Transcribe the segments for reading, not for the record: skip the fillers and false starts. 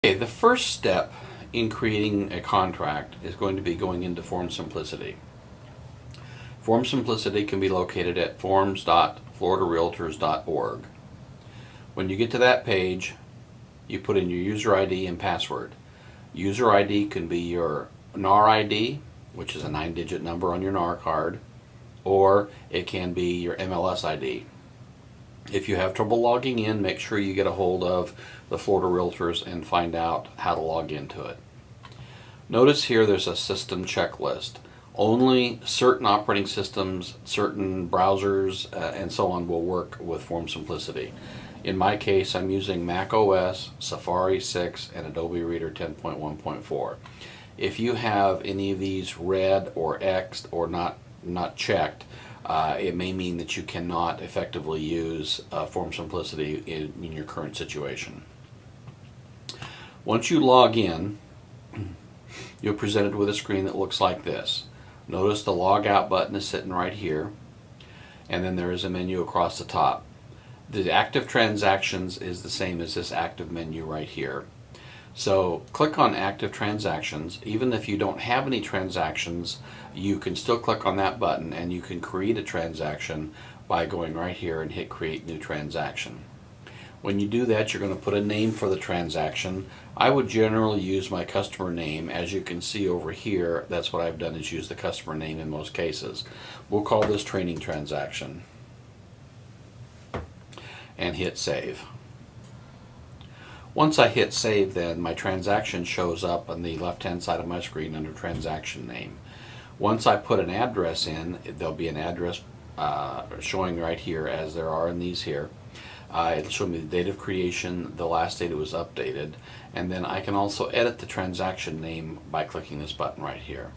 Okay, the first step in creating a contract is going to be going into Form Simplicity. Form Simplicity can be located at forms.floridarealtors.org. When you get to that page, you put in your user ID and password. User ID can be your NAR ID, which is a 9-digit number on your NAR card, or it can be your MLS ID. If you have trouble logging in, make sure you get a hold of the Florida Realtors and find out how to log into it. Notice here there's a system checklist. Only certain operating systems, certain browsers, and so on will work with Form Simplicity. In my case, I'm using Mac OS, Safari 6, and Adobe Reader 10.1.4. If you have any of these red or X'd or not checked, it may mean that you cannot effectively use Form Simplicity in your current situation. Once you log in, you're presented with a screen that looks like this. Notice the log out button is sitting right here, and then there is a menu across the top. The active transactions is the same as this active menu right here. So click on active transactions. Even if you don't have any transactions, you can still click on that button and you can create a transaction by going right here and hit create new transaction. When you do that, you're going to put a name for the transaction. I would generally use my customer name. As you can see over here, that's what I've done, is use the customer name in most cases. We'll call this training transaction and hit save. Once I hit save, then my transaction shows up on the left hand side of my screen under transaction name. Once I put an address in, there'll be an address showing right here, as there are in these here. It'll show me the date of creation, the last date it was updated, and then I can also edit the transaction name by clicking this button right here.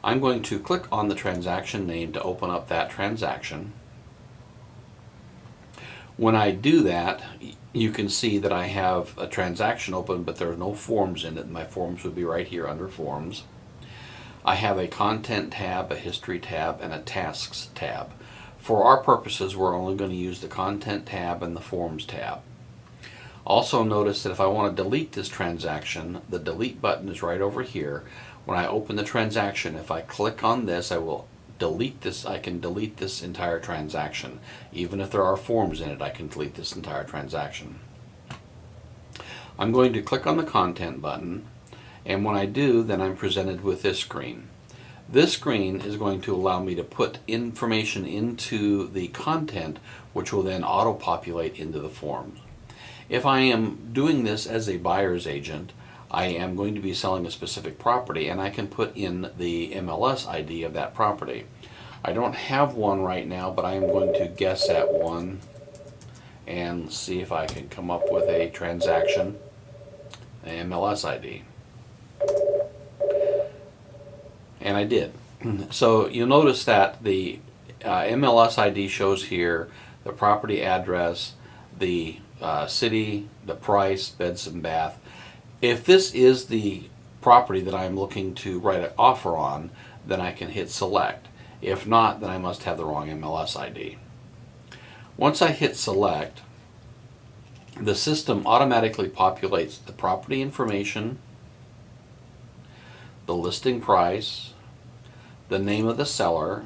I'm going to click on the transaction name to open up that transaction. When I do that, you can see that I have a transaction open, but there are no forms in it. My forms would be right here under Forms. I have a Content tab, a History tab, and a Tasks tab. For our purposes, we're only going to use the Content tab and the Forms tab. Also notice that if I want to delete this transaction, the Delete button is right over here. When I open the transaction, if I click on this, I will delete this. I can delete this entire transaction. Even if there are forms in it, I can delete this entire transaction. I'm going to click on the Content button, and when I do, then I'm presented with this screen. This screen is going to allow me to put information into the content, which will then auto-populate into the forms. If I am doing this as a buyer's agent, I am going to be selling a specific property, and I can put in the MLS ID of that property. I don't have one right now, but I am going to guess at one and see if I can come up with a transaction, an MLS ID. And I did. So you'll notice that the MLS ID shows here the property address, the city, the price, beds and bath. If this is the property that I'm looking to write an offer on, then I can hit select. If not, then I must have the wrong MLS ID. Once I hit select, the system automatically populates the property information, the listing price, the name of the seller,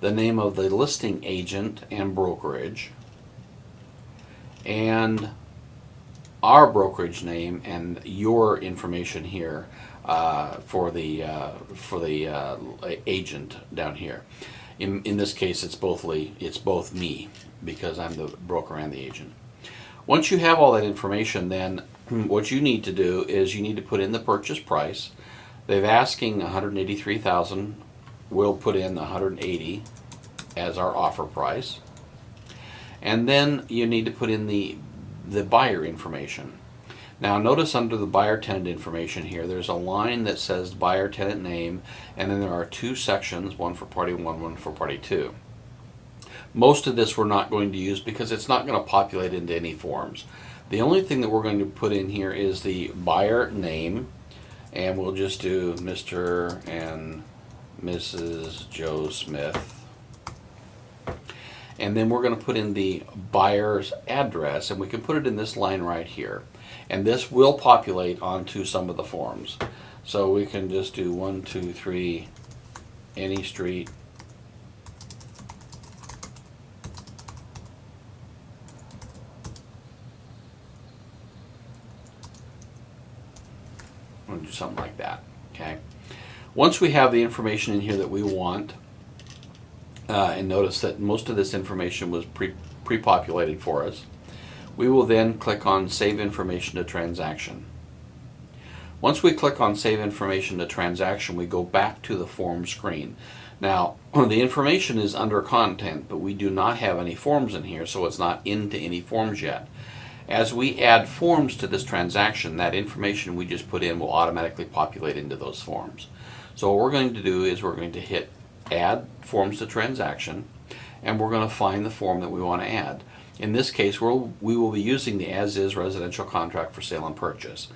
the name of the listing agent and brokerage, and our brokerage name and your information here for the agent down here. In this case, it's both me, because I'm the broker and the agent. Once you have all that information, then what you need to do is you need to put in the purchase price. They've asking $183,000. We'll put in $180 as our offer price, and then you need to put in the buyer information. Now notice under the buyer tenant information here, there's a line that says buyer tenant name, and then there are two sections, one for party 1, one for party 2. Most of this we're not going to use because it's not going to populate into any forms. The only thing that we're going to put in here is the buyer name, and we'll just do Mr. and Mrs. Joe Smith. and then we're going to put in the buyer's address, and we can put it in this line right here. And this will populate onto some of the forms. So we can just do 1, 2, 3, any street. We'll do something like that, okay? Once we have the information in here that we want, and notice that most of this information was pre-populated for us, we will then click on Save Information to Transaction. Once we click on Save Information to Transaction, we go back to the form screen. Now, the information is under Content, but we do not have any forms in here, so it's not into any forms yet. As we add forms to this transaction, that information we just put in will automatically populate into those forms. So what we're going to do is we're going to hit Add Forms to Transaction, and we're going to find the form that we want to add. In this case, we will be using the As-Is Residential Contract for Sale and Purchase.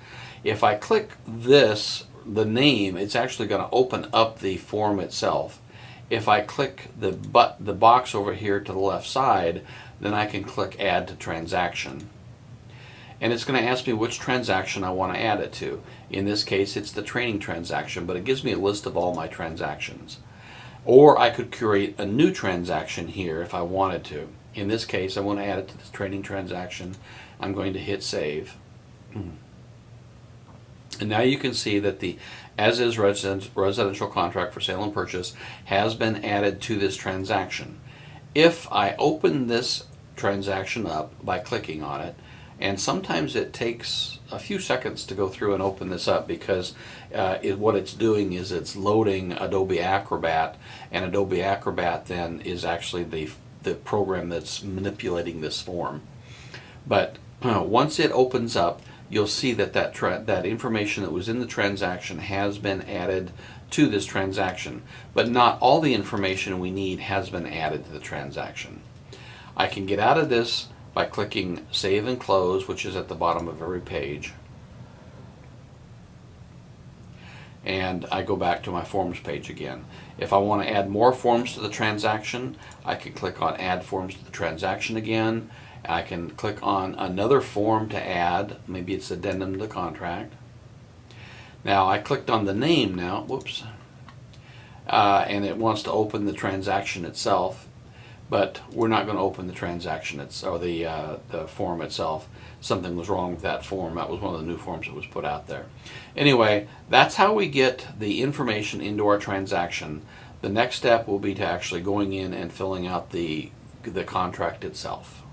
If I click this, the name, it's actually going to open up the form itself. If I click the box over here to the left side, then I can click Add to Transaction. And it's going to ask me which transaction I want to add it to. In this case, it's the training transaction, but it gives me a list of all my transactions. Or I could create a new transaction here if I wanted to. In this case, I want to add it to this training transaction. I'm going to hit Save. And now you can see that the As-Is Residential Contract for Sale and Purchase has been added to this transaction. If I open this transaction up by clicking on it, and sometimes it takes a few seconds to go through and open this up because what it's doing is it's loading Adobe Acrobat, and Adobe Acrobat then is actually the program that's manipulating this form. But once it opens up, you'll see that that information that was in the transaction has been added to this transaction, but not all the information we need has been added to the transaction. I can get out of this by clicking Save and Close, which is at the bottom of every page. And I go back to my Forms page again. If I want to add more forms to the transaction, I can click on Add Forms to the Transaction again. I can click on another form to add. Maybe it's Addendum to the Contract. Now I clicked on the name now, whoops, and it wants to open the transaction itself. But we're not going to open the transaction or the form itself. Something was wrong with that form. That was one of the new forms that was put out there. Anyway, that's how we get the information into our transaction. The next step will be to actually going in and filling out the contract itself.